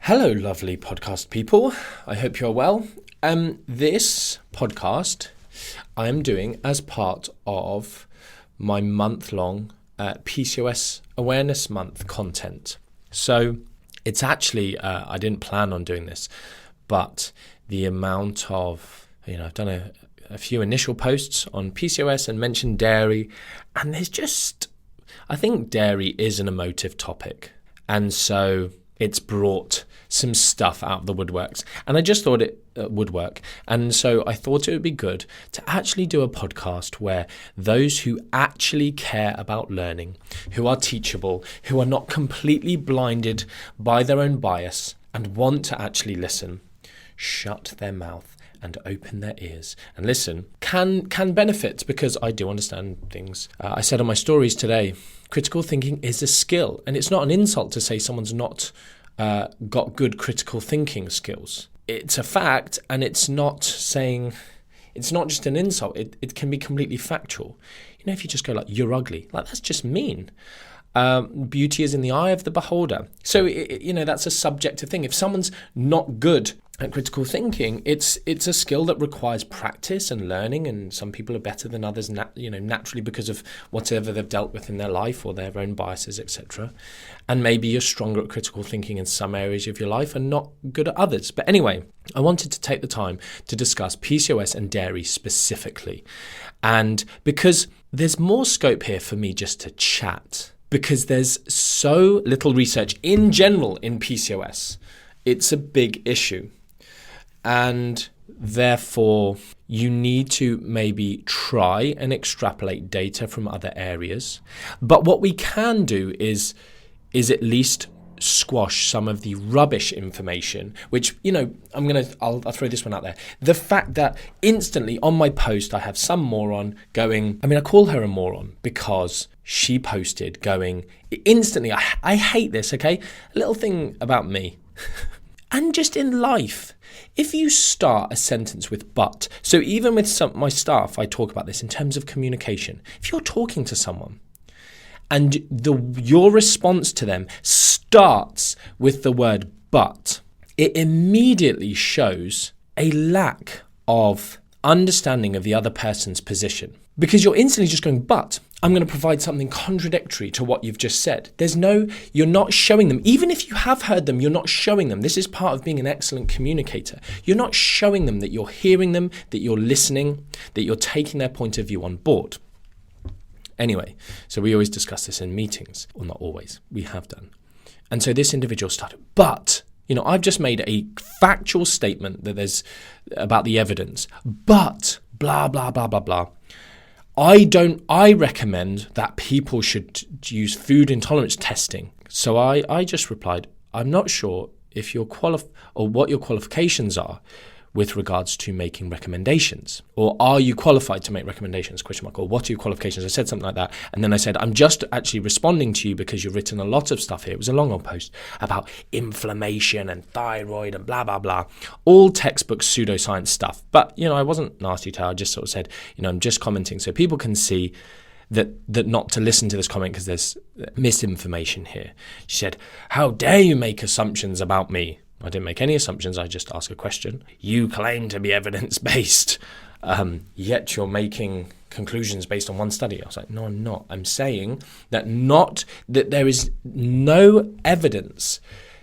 Hello, lovely podcast people. I hope you're well. This podcast I am doing as part of my month-long PCOS Awareness Month content. So it's actually, I didn't plan on doing this, but the amount of, I've done a few initial posts on PCOS and mentioned dairy, and there's just, I think dairy is an emotive topic. And so it's brought some stuff out of the woodworks. And I just thought it would work. And so I thought it would be good to actually do a podcast where those who actually care about learning, who are teachable, who are not completely blinded by their own bias and want to actually listen, shut their mouth and open their ears and listen, can benefit, because I do understand things. I said on my stories today, critical thinking is a skill, and it's not an insult to say someone's not got good critical thinking skills. It's a fact, and it's not just an insult. It can be completely factual. If you just go like, you're ugly, like that's just mean. Beauty is in the eye of the beholder. So, that's a subjective thing. If someone's not good at critical thinking, it's a skill that requires practice and learning, and some people are better than others, naturally because of whatever they've dealt with in their life or their own biases, etc. And maybe you're stronger at critical thinking in some areas of your life and not good at others. But anyway, I wanted to take the time to discuss PCOS and dairy specifically. And because there's more scope here for me just to chat, because there's so little research in general in PCOS. It's a big issue. And therefore, you need to maybe try and extrapolate data from other areas. But what we can do is at least squash some of the rubbish information, which, I'll throw this one out there. The fact that instantly on my post, I have some moron going, I call her a moron because she posted going, instantly, I hate this, okay? A little thing about me. And just in life, if you start a sentence with but, so even with my staff, I talk about this in terms of communication. If you're talking to someone and your response to them starts with the word but, it immediately shows a lack of understanding of the other person's position. Because you're instantly just going, but I'm going to provide something contradictory to what you've just said. You're not showing them, even if you have heard them, you're not showing them. This is part of being an excellent communicator. You're not showing them that you're hearing them, that you're listening, that you're taking their point of view on board. Anyway, so we always discuss this in meetings. Well, not always. We have done. And so this individual started, but I've just made a factual statement that there's about the evidence, but blah, blah, blah, blah, blah. I recommend that people should use food intolerance testing. So I just replied, I'm not sure if you're or what your qualifications are with regards to making recommendations, or are you qualified to make recommendations, ? Or what are your qualifications? I said something like that. And then I said, I'm just actually responding to you because you've written a lot of stuff here. It was a long old post about inflammation and thyroid and blah, blah, blah, all textbook pseudoscience stuff. But, I wasn't nasty to her. I just sort of said, I'm just commenting so people can see that not to listen to this comment because there's misinformation here. She said, how dare you make assumptions about me? I didn't make any assumptions. I just asked a question. You claim to be evidence-based, yet you're making conclusions based on one study. I was like, no, I'm not. I'm saying that there is no evidence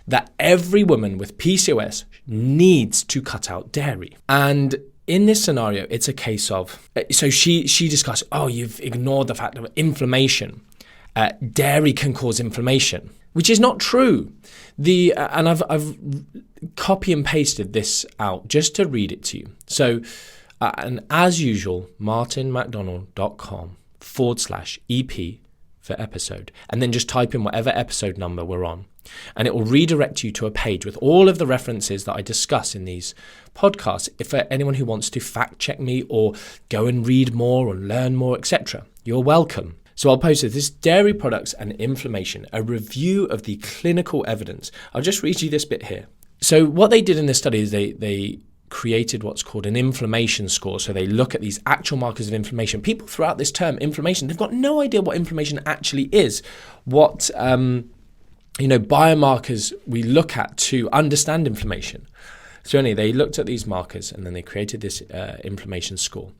that every woman with PCOS needs to cut out dairy. And in this scenario, it's a case of, so she discussed, you've ignored the fact of inflammation. Dairy can cause inflammation, which is not true. And I've copy and pasted this out just to read it to you. So, and as usual, martinmcdonald.com/EP for episode, and then just type in whatever episode number we're on, and it will redirect you to a page with all of the references that I discuss in these podcasts. If for anyone who wants to fact check me or go and read more or learn more, etc., you're welcome. So I'll post this dairy products and inflammation, a review of the clinical evidence. I'll just read you this bit here. So what they did in this study is they created what's called an inflammation score. So they look at these actual markers of inflammation. People throw out this term inflammation. They've got no idea what inflammation actually is, what biomarkers we look at to understand inflammation. So anyway, they looked at these markers and then they created this inflammation score.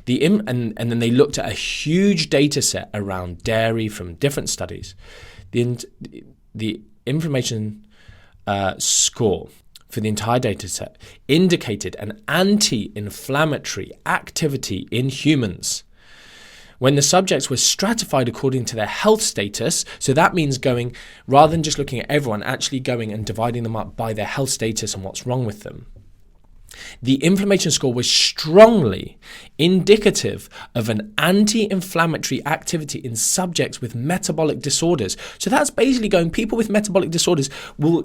And then they looked at a huge data set around dairy from different studies. The inflammation score for the entire data set indicated an anti-inflammatory activity in humans when the subjects were stratified according to their health status. So that means going, rather than just looking at everyone, actually going and dividing them up by their health status and what's wrong with them. The inflammation score was strongly indicative of an anti-inflammatory activity in subjects with metabolic disorders. So that's basically going, people with metabolic disorders will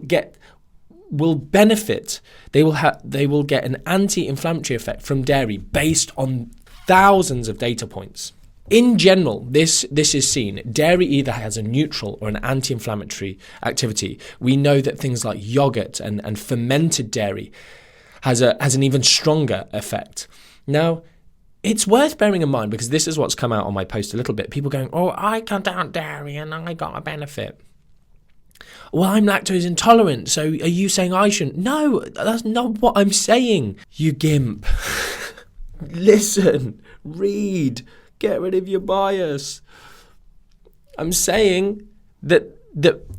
benefit. They will get an anti-inflammatory effect from dairy based on thousands of data points. In general, this is seen. Dairy either has a neutral or an anti-inflammatory activity. We know that things like yogurt and fermented dairy has an even stronger effect. Now, it's worth bearing in mind, because this is what's come out on my post a little bit. People going, oh, I cut out dairy and I got a benefit. Well, I'm lactose intolerant, so are you saying I shouldn't? No, that's not what I'm saying, you gimp. Listen, read, get rid of your bias. I'm saying that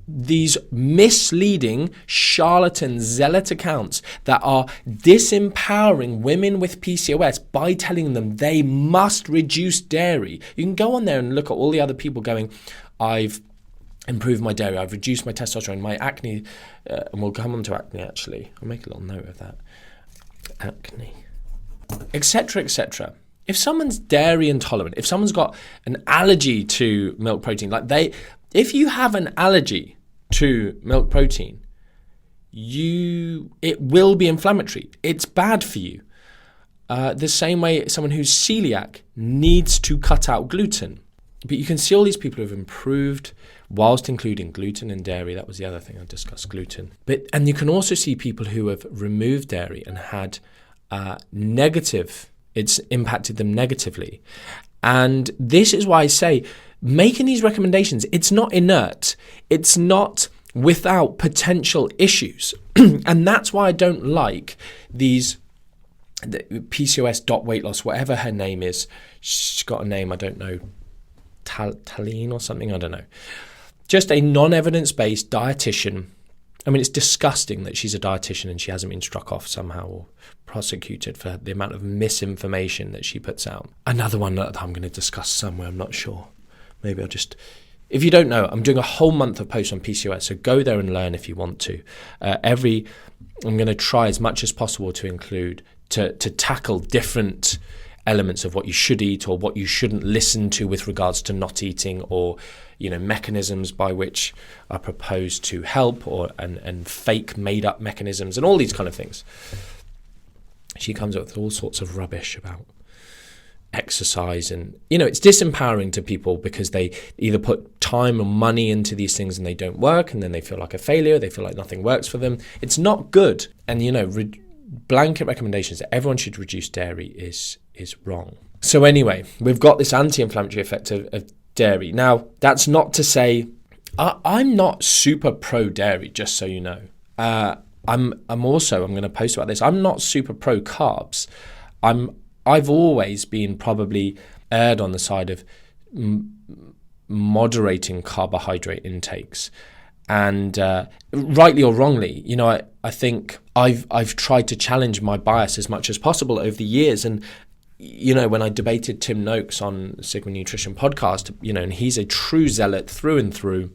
these misleading, charlatan, zealot accounts that are disempowering women with PCOS by telling them they must reduce dairy. You can go on there and look at all the other people going, I've improved my dairy, I've reduced my testosterone, my acne, and we'll come on to acne actually. I'll make a little note of that. Acne, etc., etc. If someone's dairy intolerant, if someone's got an allergy to milk protein, if you have an allergy to milk protein, it will be inflammatory. It's bad for you. The same way someone who's celiac needs to cut out gluten. But you can see all these people who have improved whilst including gluten and dairy. That was the other thing I discussed, gluten. And you can also see people who have removed dairy and had it's impacted them negatively. And this is why I say, making these recommendations, it's not inert. It's not without potential issues. And that's why I don't like the PCOS weight loss, whatever her name is. She's got a name, I don't know, Taline or something, I don't know. Just a non-evidence-based dietitian. I mean, it's disgusting that she's a dietitian and she hasn't been struck off somehow or prosecuted for the amount of misinformation that she puts out. Another one that I'm going to discuss somewhere, I'm not sure. Maybe I'll just... If you don't know, I'm doing a whole month of posts on PCOS, so go there and learn if you want to. I'm going to try as much as possible to include, to tackle different elements of what you should eat or what you shouldn't listen to with regards to not eating, or mechanisms by which are proposed to help, and fake made up mechanisms and all these kind of things. She comes up with all sorts of rubbish about exercise, and it's disempowering to people because they either put time or money into these things and they don't work, and then they feel like a failure, they feel like nothing works for them. It's not good. And blanket recommendations that everyone should reduce dairy is wrong. So anyway, we've got this anti-inflammatory effect of dairy. Now, that's not to say I'm not super pro dairy, just so you know. I'm going to post about this. I'm not super pro carbs. I've always been probably erred on the side of moderating carbohydrate intakes, and rightly or wrongly, I think I've tried to challenge my bias as much as possible over the years. And when I debated Tim Noakes on Sigma Nutrition podcast, and he's a true zealot through and through,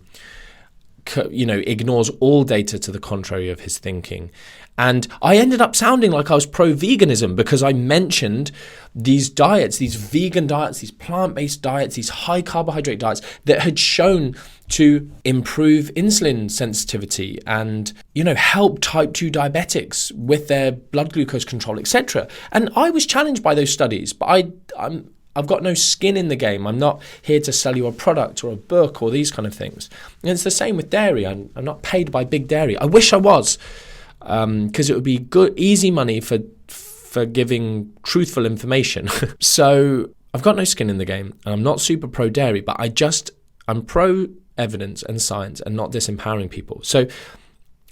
ignores all data to the contrary of his thinking. And I ended up sounding like I was pro-veganism because I mentioned these diets, these vegan diets, these plant-based diets, these high carbohydrate diets that had shown to improve insulin sensitivity and, help type 2 diabetics with their blood glucose control, etc. And I was challenged by those studies, but I've got no skin in the game. I'm not here to sell you a product or a book or these kind of things. And it's the same with dairy. I'm not paid by Big Dairy. I wish I was, because it would be good, easy money for giving truthful information. So I've got no skin in the game, and I'm not super pro dairy, but I'm pro evidence and science and not disempowering people. So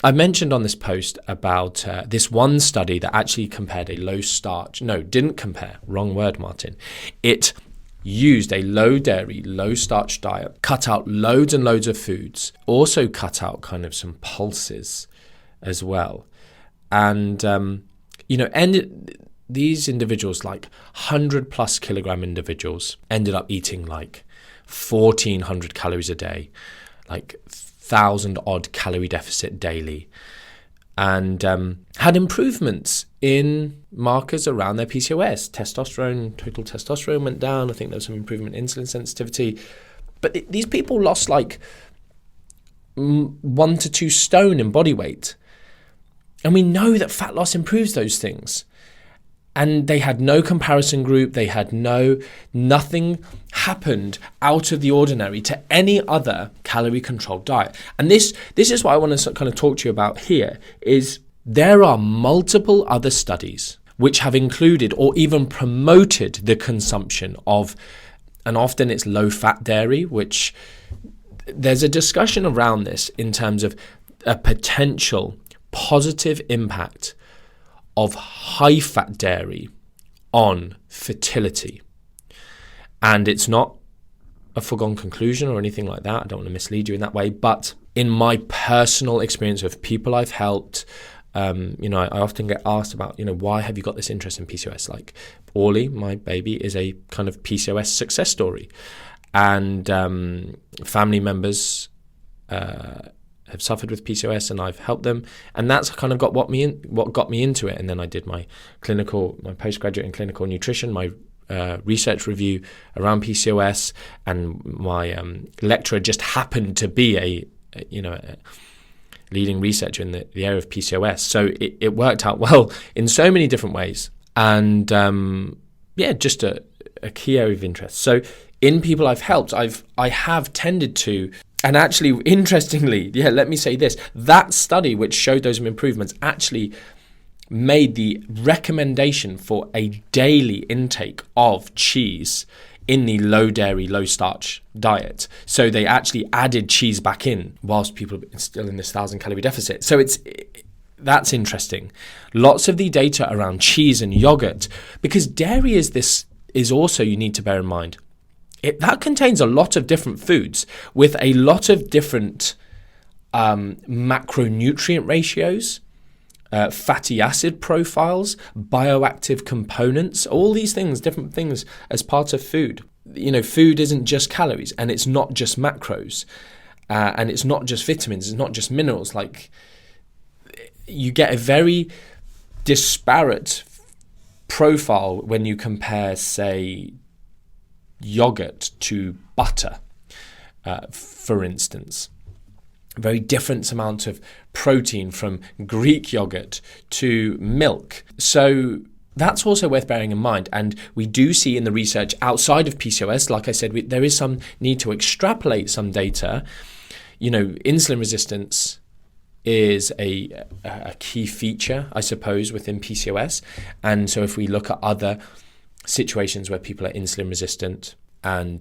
I mentioned on this post about this one study that actually compared a low starch, no, didn't compare, wrong word, Martin. It used a low dairy, low starch diet, cut out loads and loads of foods, also cut out kind of some pulses as well. And, these individuals, like 100 plus kilogram individuals, ended up eating like 1,400 calories a day, like 1,000 odd calorie deficit daily, and had improvements in markers around their PCOS. Testosterone, total testosterone went down. I think there was some improvement in insulin sensitivity. But these people lost like 1 to 2 stone in body weight. And we know that fat loss improves those things. And they had no comparison group. They had nothing happened out of the ordinary to any other calorie controlled diet. And this is what I want to kind of talk to you about here, is there are multiple other studies which have included or even promoted the consumption of, and often it's low fat dairy, which there's a discussion around this in terms of a potential positive impact of high-fat dairy on fertility. And it's not a foregone conclusion or anything like that. I don't want to mislead you in that way. But in my personal experience with people I've helped, I often get asked about, why have you got this interest in PCOS? Like Orly, my baby, is a kind of PCOS success story. And family members have suffered with PCOS, and I've helped them, and that's kind of what got me into it. And then I did my postgraduate in clinical nutrition, my research review around PCOS, and my lecturer just happened to be a leading researcher in the area of PCOS. So it worked out well in so many different ways, and just a key area of interest. So in people I've helped, I have tended to. And actually, interestingly, let me say this, that study which showed those improvements actually made the recommendation for a daily intake of cheese in the low dairy, low starch diet. So they actually added cheese back in whilst people are still in this 1,000 calorie deficit. So that's interesting. Lots of the data around cheese and yogurt, because dairy is also, you need to bear in mind, that contains a lot of different foods with a lot of different macronutrient ratios, fatty acid profiles, bioactive components, all these things, different things as part of food. Food isn't just calories, and it's not just macros, and it's not just vitamins, it's not just minerals. Like, you get a very disparate profile when you compare, say, yogurt to butter, for instance. Very different amount of protein from Greek yogurt to milk. So that's also worth bearing in mind. And we do see in the research outside of PCOS, like I said, there is some need to extrapolate some data. Insulin resistance is a key feature, I suppose, within PCOS. And so if we look at other situations where people are insulin resistant and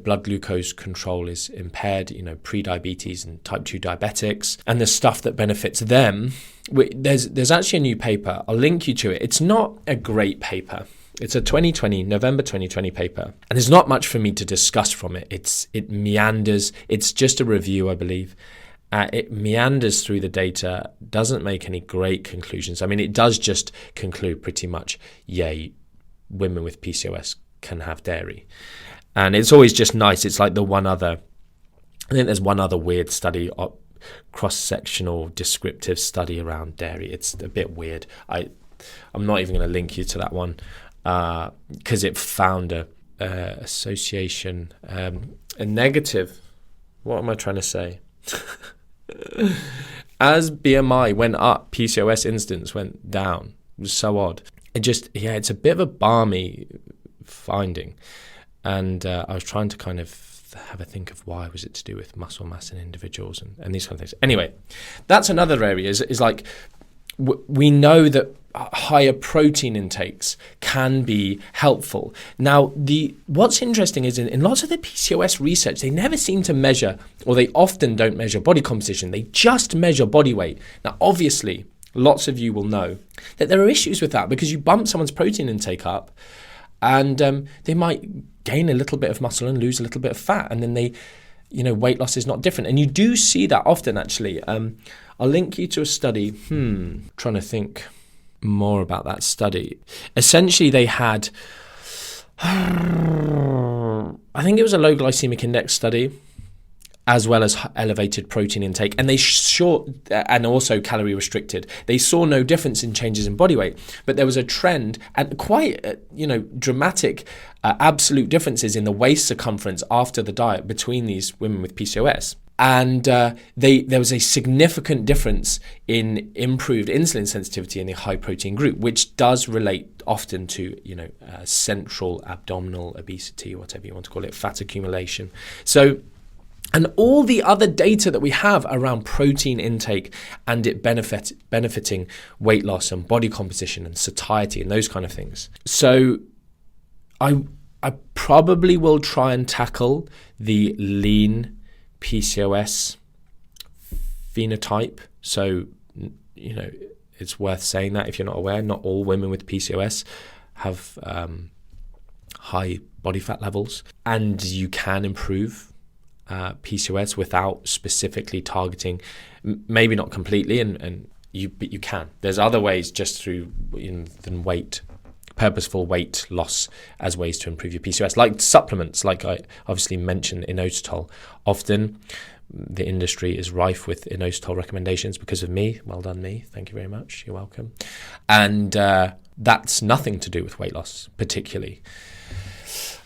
blood glucose control is impaired, pre-diabetes and type 2 diabetics, and the stuff that benefits them, there's actually a new paper. I'll link you to it. It's not a great paper. It's a November 2020 paper, and there's not much for me to discuss from it. It meanders. It's just a review, I believe. It meanders through the data, doesn't make any great conclusions. I mean, it does just conclude pretty much, women with PCOS can have dairy. And it's always just nice. It's like I think there's one other weird study, cross-sectional descriptive study around dairy. It's a bit weird. I'm not even going to link you to that one because it found a association, a negative. What am I trying to say? As BMI went up, PCOS incidence went down. It was so odd. It's a bit of a balmy finding. And I was trying to kind of have a think of why was it to do with muscle mass in individuals and these kind of things. Anyway, that's another area is like we know that higher protein intakes can be helpful. Now, what's interesting is in lots of the PCOS research, they never seem to measure, or they often don't measure body composition. They just measure body weight. Now, obviously, lots of you will know that there are issues with that because you bump someone's protein intake up and they might gain a little bit of muscle and lose a little bit of fat, and then weight loss is not different. And you do see that often, actually. I'll link you to a study. Trying to think more about that study. Essentially, they had, I think it was a low glycemic index study, as well as elevated protein intake, and and also calorie restricted. They saw no difference in changes in body weight, but there was a trend and quite, dramatic absolute differences in the waist circumference after the diet between these women with PCOS. And there was a significant difference in improved insulin sensitivity in the high protein group, which does relate often to central abdominal obesity, whatever you want to call it, fat accumulation. And all the other data that we have around protein intake and it benefiting weight loss and body composition and satiety and those kind of things. So I probably will try and tackle the lean PCOS phenotype. So, it's worth saying that if you're not aware, not all women with PCOS have high body fat levels, and you can improve PCOS without specifically targeting, maybe not completely, but you can. There's other ways just through than purposeful weight loss as ways to improve your PCOS, like supplements, like I obviously mentioned inositol. Often the industry is rife with inositol recommendations because of me. Well done, me. Thank you very much. You're welcome. And that's nothing to do with weight loss, particularly.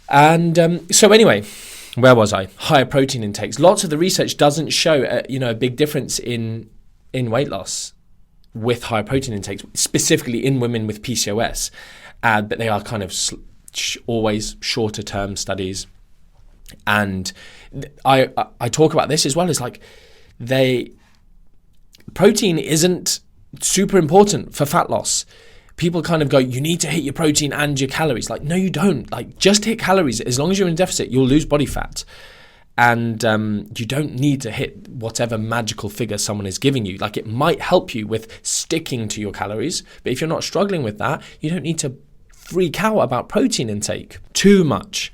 And so anyway, where was I? Higher protein intakes. Lots of the research doesn't show a big difference in weight loss with higher protein intakes, specifically in women with PCOS. But they are kind of always shorter term studies. And I talk about this as well as protein isn't super important for fat loss. People kind of go, you need to hit your protein and your calories. No, you don't. Just hit calories. As long as you're in deficit, you'll lose body fat. And you don't need to hit whatever magical figure someone is giving you. It might help you with sticking to your calories, but if you're not struggling with that, you don't need to freak out about protein intake too much.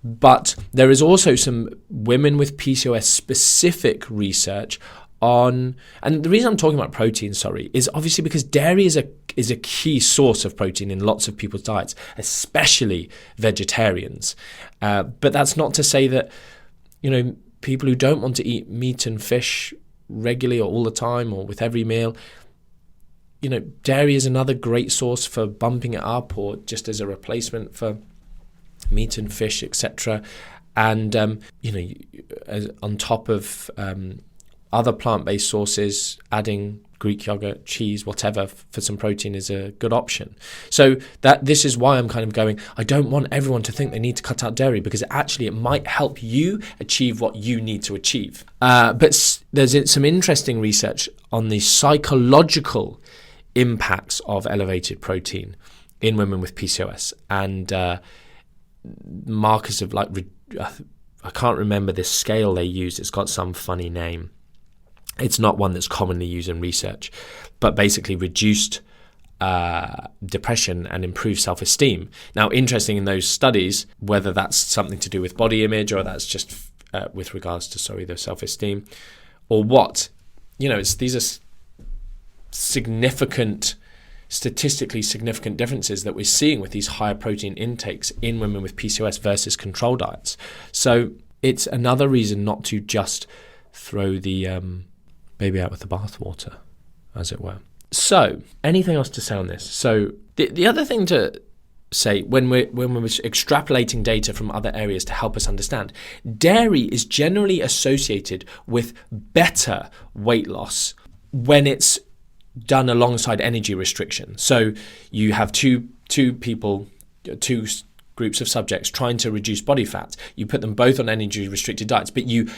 But there is also some women with PCOS specific research on, and the reason I'm talking about protein, is obviously because dairy is a key source of protein in lots of people's diets, especially vegetarians. But that's not to say that people who don't want to eat meat and fish regularly or all the time or with every meal, dairy is another great source for bumping it up or just as a replacement for meat and fish, etc. And, on top of other plant-based sources, adding Greek yogurt, cheese, whatever, for some protein is a good option. So this is why I'm kind of going, I don't want everyone to think they need to cut out dairy, because it might help you achieve what you need to achieve. But there's some interesting research on the psychological impacts of elevated protein in women with PCOS, and markers of I can't remember this scale they used. It's got some funny name. It's not one that's commonly used in research, but basically reduced depression and improved self-esteem. Now, interesting in those studies, whether that's something to do with body image or that's just with regards to, the self-esteem or what, these are statistically significant differences that we're seeing with these higher protein intakes in women with PCOS versus control diets. So it's another reason not to just throw the baby out with the bathwater, as it were. So anything else to say on this? So the other thing to say when we're extrapolating data from other areas to help us understand, dairy is generally associated with better weight loss when it's done alongside energy restriction. So you have two groups of subjects trying to reduce body fat. You put them both on energy restricted diets, but you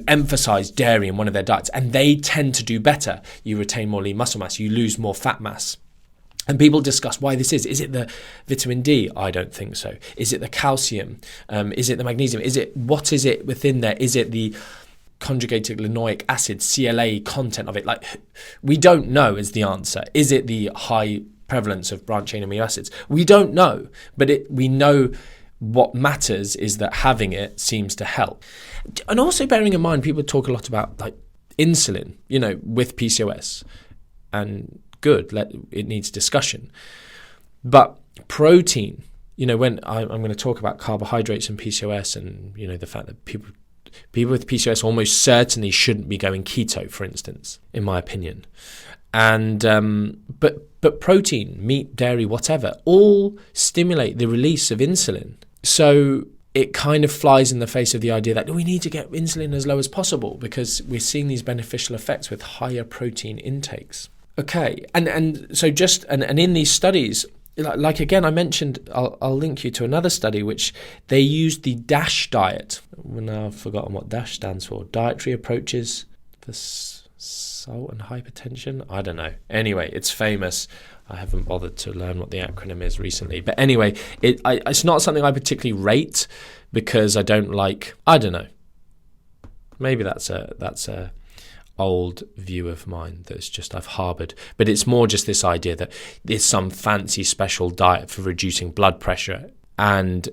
emphasize dairy in one of their diets, and they tend to do better. You retain more lean muscle mass, you lose more fat mass. And people discuss why this is. Is it the vitamin D? I don't think so. Is it the calcium? Is it the magnesium? What is it within there? Is it the conjugated linoleic acid, CLA content of it? Like, we don't know is the answer. Is it the high prevalence of branched chain amino acids? We don't know, but we know what matters is that having it seems to help. And also bearing in mind, people talk a lot about like insulin, with PCOS, and good, it needs discussion. But protein, when I'm going to talk about carbohydrates and PCOS, and the fact that people with PCOS almost certainly shouldn't be going keto, for instance, in my opinion. And but protein, meat, dairy, whatever, all stimulate the release of insulin. So it kind of flies in the face of the idea that we need to get insulin as low as possible because we're seeing these beneficial effects with higher protein intakes. Okay, and so in these studies, like again, I mentioned, I'll link you to another study which they used the DASH diet. Now I've forgotten what DASH stands for. Dietary Approaches for Salt and Hypertension? I don't know. Anyway, it's famous. I haven't bothered to learn what the acronym is recently. But anyway, it's not something I particularly rate because I don't know. Maybe that's a old view of mine that's just I've harboured, but it's more just this idea that there's some fancy special diet for reducing blood pressure, and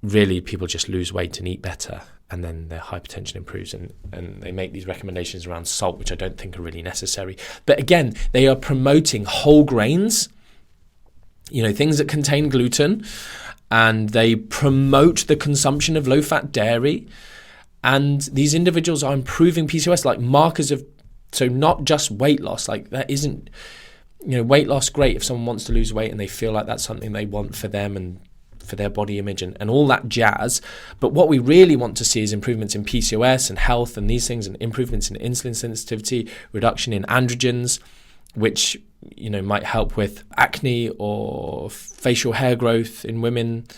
really people just lose weight and eat better, and then their hypertension improves, and they make these recommendations around salt, which I don't think are really necessary. But again, they are promoting whole grains, things that contain gluten, and they promote the consumption of low-fat dairy. And these individuals are improving PCOS, like markers of, so not just weight loss, like that isn't, weight loss, great if someone wants to lose weight and they feel like that's something they want for them and for their body image and all that jazz. But what we really want to see is improvements in PCOS and health and these things, and improvements in insulin sensitivity, reduction in androgens, which, might help with acne or facial hair growth in women,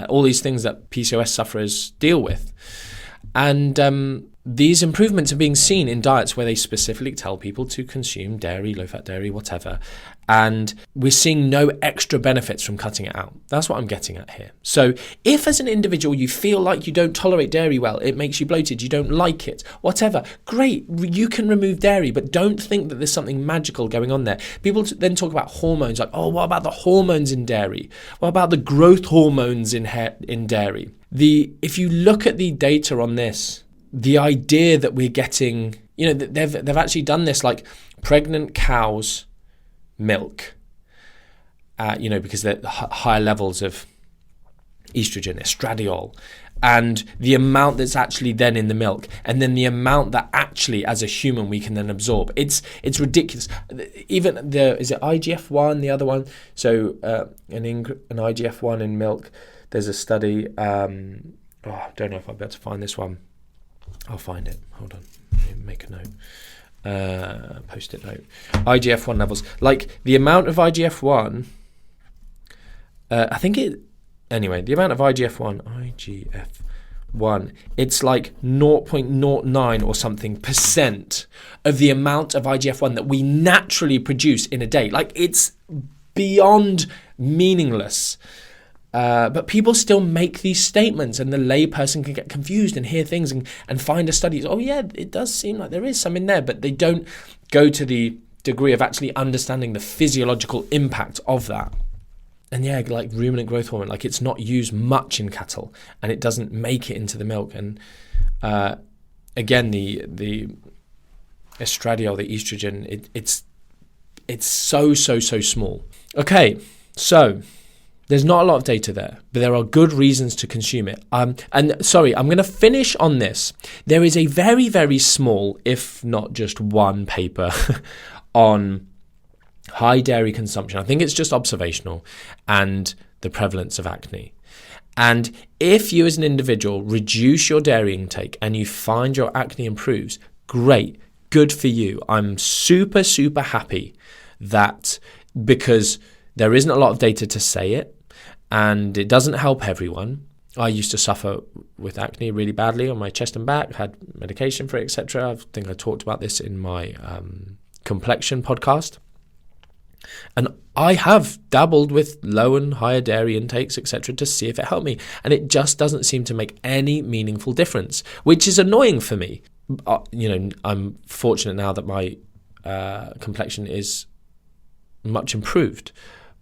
all these things that PCOS sufferers deal with. And these improvements are being seen in diets where they specifically tell people to consume dairy, low-fat dairy, whatever. And we're seeing no extra benefits from cutting it out. That's what I'm getting at here. So if as an individual you feel like you don't tolerate dairy well, it makes you bloated, you don't like it, whatever, great, you can remove dairy, but don't think that there's something magical going on there. People then talk about hormones, like, oh, what about the hormones in dairy? What about the growth hormones in dairy? If you look at the data on this, the idea that we're getting, they've actually done this, like pregnant cows' milk, because they're higher levels of estrogen, estradiol, and the amount that's actually then in the milk, and then the amount that actually as a human we can then absorb. It's ridiculous. Even is it IGF-1, the other one? So an IGF-1 in milk. There's a study, I don't know if I'll be able to find this one. I'll find it. Hold on. Let me make a note. Post-it note. IGF-1 levels. Like the amount of IGF-1, the amount of IGF-1, it's like 0.09 or something % of the amount of IGF-1 that we naturally produce in a day. Like it's beyond meaningless. But people still make these statements, and the layperson can get confused and hear things and find a study. Oh yeah, it does seem like there is some in there, but they don't go to the degree of actually understanding the physiological impact of that. And yeah, like ruminant growth hormone, like it's not used much in cattle, and it doesn't make it into the milk. And again, the estradiol, the estrogen, it's so small. Okay, so there's not a lot of data there, but there are good reasons to consume it. And sorry, I'm going to finish on this. There is a very, very small, if not just one paper on high dairy consumption. I think it's just observational, and the prevalence of acne. And if you as an individual reduce your dairy intake and you find your acne improves, great, good for you. I'm super, super happy that, because there isn't a lot of data to say it, and it doesn't help everyone. I used to suffer with acne really badly on my chest and back, had medication for it, etc. I think I talked about this in my complexion podcast. And I have dabbled with low and higher dairy intakes, etc., to see if it helped me. And it just doesn't seem to make any meaningful difference, which is annoying for me. I'm fortunate now that my complexion is much improved,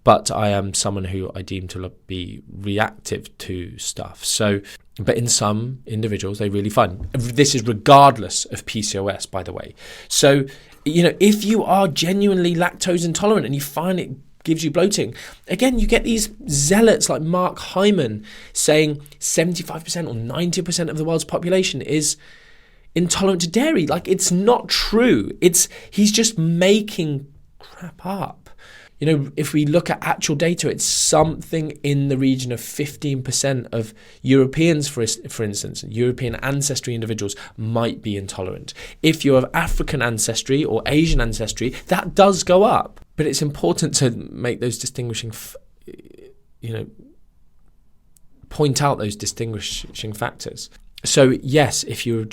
but I am someone who I deem to be reactive to stuff. So, but in some individuals, they really find. This is regardless of PCOS, by the way. So, if you are genuinely lactose intolerant and you find it gives you bloating, again, you get these zealots like Mark Hyman saying 75% or 90% of the world's population is intolerant to dairy. Like, it's not true. He's just making crap up. If we look at actual data, it's something in the region of 15% of Europeans, for instance, European ancestry individuals might be intolerant. If you're of African ancestry or Asian ancestry, that does go up. But it's important to make those distinguishing, point out those distinguishing factors. So yes, if you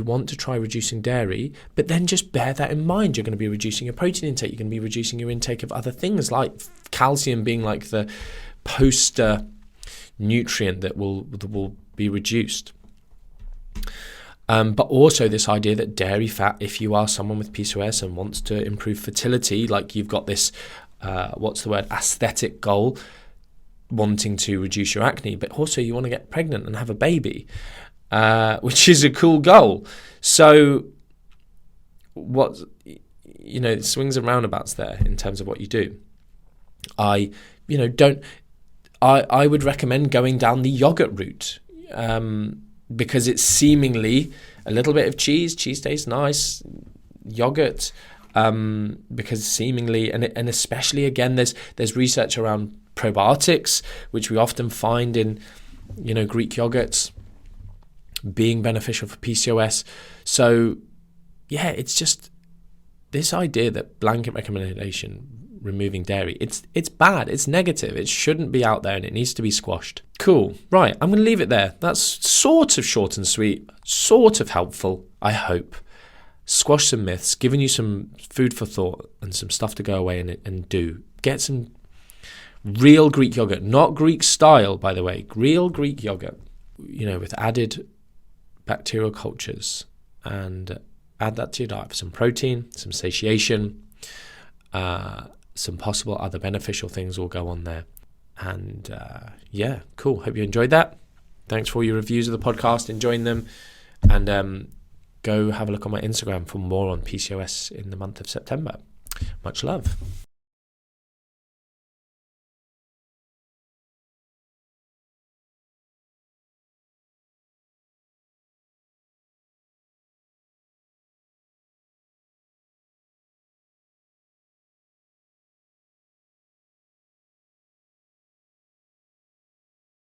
want to try reducing dairy, but then just bear that in mind. You're going to be reducing your protein intake. You're going to be reducing your intake of other things, like calcium being like the poster nutrient that will be reduced. But also this idea that dairy fat, if you are someone with PCOS and wants to improve fertility, like you've got this, aesthetic goal, wanting to reduce your acne, but also you want to get pregnant and have a baby. Which is a cool goal. So swings and roundabouts there in terms of what you do. I would recommend going down the yogurt route, because it's seemingly a little bit of cheese tastes nice, yogurt, because seemingly, and especially again, there's research around probiotics, which we often find in, Greek yogurts, being beneficial for PCOS. So yeah, it's just this idea that blanket recommendation removing dairy, it's bad, it's negative, it shouldn't be out there, and it needs to be squashed. Cool. Right, I'm going to leave it there. That's sort of short and sweet, sort of helpful, I hope. Squash some myths, giving you some food for thought and some stuff to go away and do. Get some real Greek yogurt, not Greek style, by the way, real Greek yogurt, with added bacterial cultures, and add that to your diet for some protein, some satiation, some possible other beneficial things will go on there. And cool. Hope you enjoyed that. Thanks for all your reviews of the podcast, enjoying them. And go have a look on my Instagram for more on PCOS in the month of September. Much love.